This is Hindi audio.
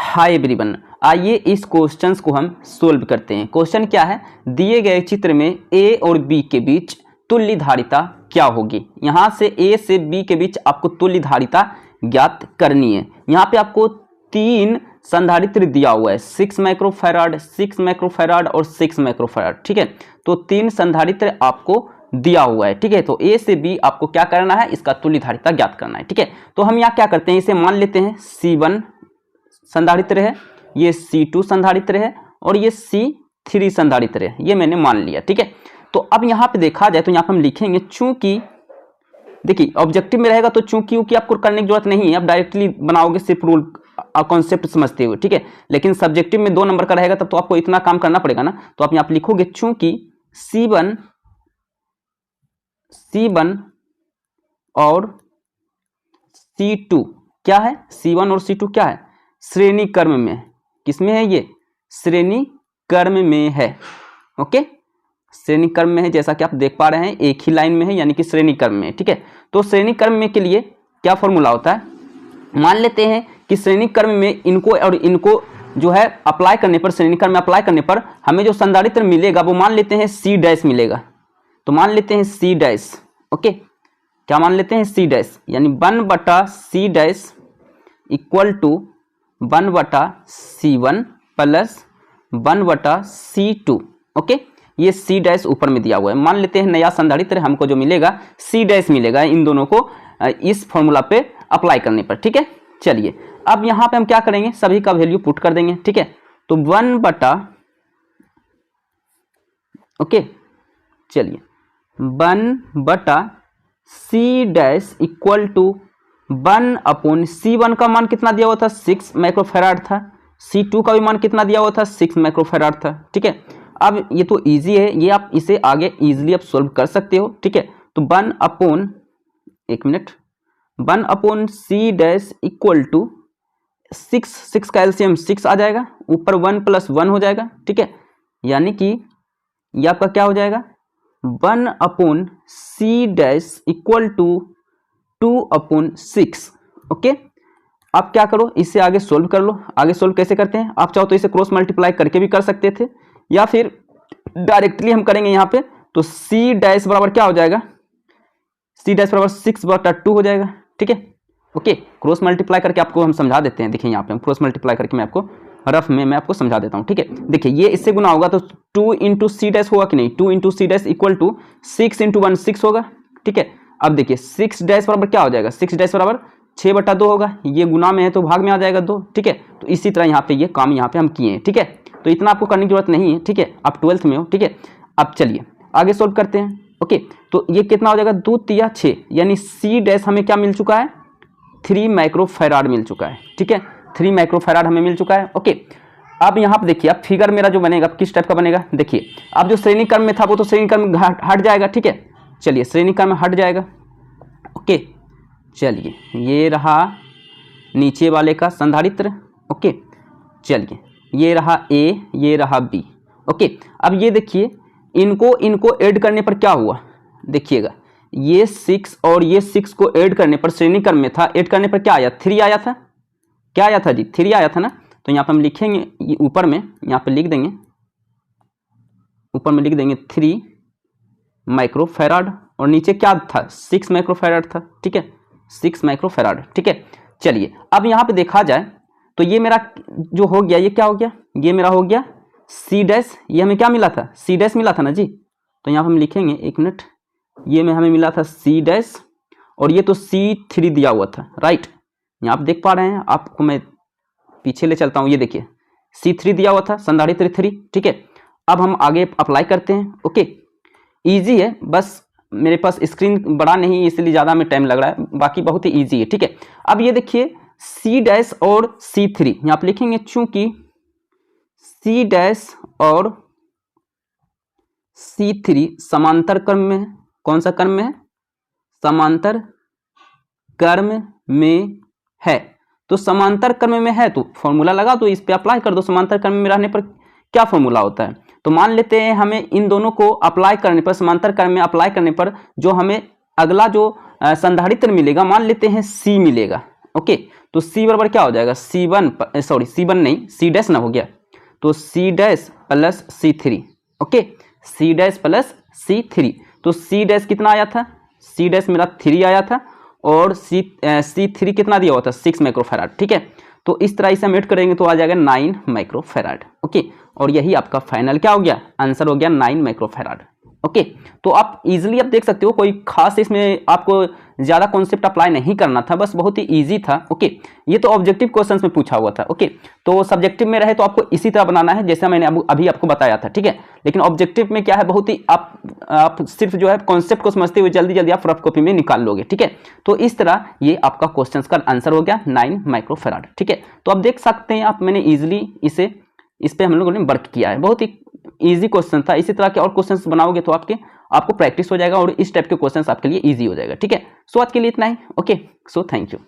हाय एवरीवन, आइए इस क्वेश्चंस को हम सोल्व करते हैं। क्वेश्चन क्या है, दिए गए चित्र में ए और बी के बीच तुल्य धारिता क्या होगी। यहाँ से ए से बी के बीच आपको तुल्य धारिता ज्ञात करनी है। यहाँ पे आपको तीन संधारित्र दिया हुआ है, 6 माइक्रोफैराड, 6 माइक्रोफैराड और 6 माइक्रोफैराड। ठीक है, तो तीन संधारित्र आपको दिया हुआ है। ठीक है, तो ए से बी आपको क्या करना है, इसका तुल्य धारिता ज्ञात करना है। ठीक है, तो हम यहाँ क्या करते हैं, इसे मान लेते हैं C1 संधारित्र है, ये C2 संधारित्र है और ये C3 संधारित्र है, ये मैंने मान लिया। ठीक है, तो अब यहाँ पे देखा जाए तो यहाँ पे हम लिखेंगे चूंकि, देखिए ऑब्जेक्टिव में रहेगा तो चूंकि की आपको करने की जरूरत नहीं है, आप डायरेक्टली बनाओगे सिर्फ रूल कॉन्सेप्ट समझते हुए। ठीक है, लेकिन सब्जेक्टिव में 2 नंबर का रहेगा तब तो आपको इतना काम करना पड़ेगा ना। तो आप यहाँ पे लिखोगे चूंकि C1 और C2 क्या है, C1 और C2 क्या है, श्रेणी क्रम में। किसमें है, ये श्रेणी क्रम में है। ओके, श्रेणी क्रम में है, जैसा कि आप देख पा रहे हैं एक ही लाइन में है, यानी कि श्रेणी क्रम में। ठीक है, तो श्रेणी क्रम में के लिए क्या फॉर्मूला होता है, मान लेते हैं कि श्रेणी क्रम में इनको और इनको जो है अप्लाई करने पर, श्रेणी क्रम में अप्लाई करने पर हमें जो संधारित्र मिलेगा वो मान लेते हैं C' मिलेगा। तो मान लेते हैं C'। ओके, क्या मान लेते हैं, C', यानी 1/C' इक्वल टू 1/C1 प्लस 1/C2। ओके, ये C' ऊपर में दिया हुआ है। मान लेते हैं नया संधारित्र हमको जो मिलेगा C' मिलेगा इन दोनों को इस फॉर्मूला पे अप्लाई करने पर। ठीक है, चलिए अब यहाँ पे हम क्या करेंगे, सभी का वैल्यू पुट कर देंगे। ठीक है, तो 1/C' इक्वल टू 1/C1 का मान कितना दिया हुआ था, 6 माइक्रोफैराड था। C2 का भी मान कितना दिया हुआ था, 6 माइक्रोफैराड था। ठीक है, अब ये तो इजी है, ये आप इसे आगे इजीली आप सोल्व कर सकते हो। ठीक है, तो 1/C' इक्वल टू 6 का एलसीएम 6 आ जाएगा, ऊपर 1 + 1 हो जाएगा। ठीक है, यानी कि ये आपका क्या हो जाएगा, 1/C' इक्वल टू 2/6। ओके, आप क्या करो, इससे आगे सोल्व कर लो। आगे सोल्व कैसे करते हैं, आप चाहो तो इसे क्रॉस मल्टीप्लाई करके भी कर सकते थे, या फिर डायरेक्टली हम करेंगे यहाँ पे। तो C' बराबर क्या हो जाएगा, C' बराबर 6/2 हो जाएगा। ठीक है, ओके, क्रॉस मल्टीप्लाई करके आपको हम समझा देते हैं। देखिए यहाँ पे हम क्रॉस मल्टीप्लाई करके मैं आपको रफ में मैं आपको समझा देता हूँ। ठीक है, देखिए ये इससे गुना होगा तो 2 × C' होगा कि नहीं, 2 × C' इक्वल टू 6 × 1 6 होगा। ठीक है, अब देखिए 6' बराबर क्या हो जाएगा, 6' बराबर 6/2 होगा, ये गुना में है तो भाग में आ जाएगा 2। ठीक है, तो इसी तरह यहाँ पे ये काम यहाँ पे हम किए हैं। ठीक है, तो इतना आपको करने की जरूरत नहीं है। ठीक है, आप 12th में हो। ठीक है, अब चलिए आगे सोल्व करते हैं। ओके, तो ये कितना हो जाएगा, 2 × 6, यानी C' हमें क्या मिल चुका है, 3 माइक्रोफैराड मिल चुका है। ठीक है, 3 माइक्रोफैराड हमें मिल चुका है। ओके, अब यहाँ पे देखिए, अब फिगर मेरा जो बनेगा किस टाइप का बनेगा, देखिए अब जो श्रेणी क्रम में था वो तो श्रेणी क्रम में हट जाएगा। ठीक है, चलिए श्रेणी क्रम में हट जाएगा। ओके, चलिए ये रहा नीचे वाले का संधारित्र। ओके, चलिए ये रहा A, ये रहा B। ओके, अब ये देखिए इनको ऐड करने पर क्या हुआ, देखिएगा ये 6 और ये 6 को ऐड करने पर श्रेणी क्रम में था, ऐड करने पर क्या आया, 3 आया था। क्या आया था जी, 3 आया था ना। तो यहाँ पे हम लिखेंगे ऊपर में, यहाँ पे लिख देंगे, ऊपर में लिख देंगे 3 माइक्रोफैराड और नीचे क्या था, 6 माइक्रोफैराड था। ठीक है, 6 माइक्रोफैराड। ठीक है, चलिए अब यहाँ पे देखा जाए तो ये मेरा जो हो गया, ये क्या हो गया, ये मेरा हो गया C'। ये हमें क्या मिला था, C' मिला था ना जी। तो यहाँ पे हम लिखेंगे, एक मिनट, ये में हमें मिला था C' और ये तो C3 दिया हुआ था, राइट। यहाँ आप देख पा रहे हैं, आपको मैं पीछे ले चलता हूँ। ये देखिए C3 दिया हुआ था, संधारित्र 3। ठीक है, अब हम आगे अप्लाई करते हैं। ओके, इजी है, बस मेरे पास स्क्रीन बड़ा नहीं इसलिए ज़्यादा में टाइम लग रहा है, बाकी बहुत ही इजी है। ठीक है, अब ये देखिए C' और C3 यहाँ पे लिखेंगे, चूंकि C' और C3 समांतर क्रम में है। कौन सा क्रम में है, समांतर क्रम में है। तो समांतर क्रम में है तो फॉर्मूला लगा दो, इस पे अप्लाई कर दो। समांतर क्रम में रहने पर क्या फॉर्मूला होता है, तो मान लेते हैं हमें इन दोनों को अप्लाई करने पर, समांतर क्रम में अप्लाई करने पर जो हमें अगला जो संधारित्र मिलेगा, मान लेते हैं C मिलेगा। ओके, तो C बराबर क्या हो जाएगा, C1 नहीं, C डैश ना हो गया, तो C dash plus C3, okay, C dash plus C3, तो C डैश कितना आया था, C डैश मेरा 3 आया था और C3 कितना दिया हुआ था 6 माइक्रोफैराड, ठीक है। तो इस तरह इसे हम ऐड करेंगे तो आ जाएगा 9 माइक्रोफैराड, ओके, और यही आपका फाइनल क्या हो गया, आंसर हो गया 9 माइक्रोफैराड, ओके। तो आप इजीली आप देख सकते हो, कोई खास इसमें आपको ज़्यादा कॉन्सेप्ट अप्लाई नहीं करना था, बस बहुत ही इजी था, ओके। ये तो ऑब्जेक्टिव क्वेश्चंस में पूछा हुआ था, ओके। तो सब्जेक्टिव में रहे तो आपको इसी तरह बनाना है जैसे मैंने अभी आपको बताया था, ठीक है। लेकिन ऑब्जेक्टिव में क्या है, बहुत ही आप सिर्फ जो है कॉन्सेप्ट को समझते हुए जल्दी जल्दी आप रफ कॉपी में निकाल लोगे, ठीक है। तो इस तरह ये आपका क्वेश्चन का आंसर हो गया 9 माइक्रोफैराड, ठीक है। तो आप देख सकते हैं, आप मैंने ईजिली इस पे हम लोगों ने वर्क किया है, बहुत ही इजी क्वेश्चन था। इसी तरह के और क्वेश्चंस बनाओगे तो आपको प्रैक्टिस हो जाएगा और इस टाइप के क्वेश्चंस आपके लिए इजी हो जाएगा, ठीक है। सो आज के लिए इतना ही, ओके, सो थैंक यू।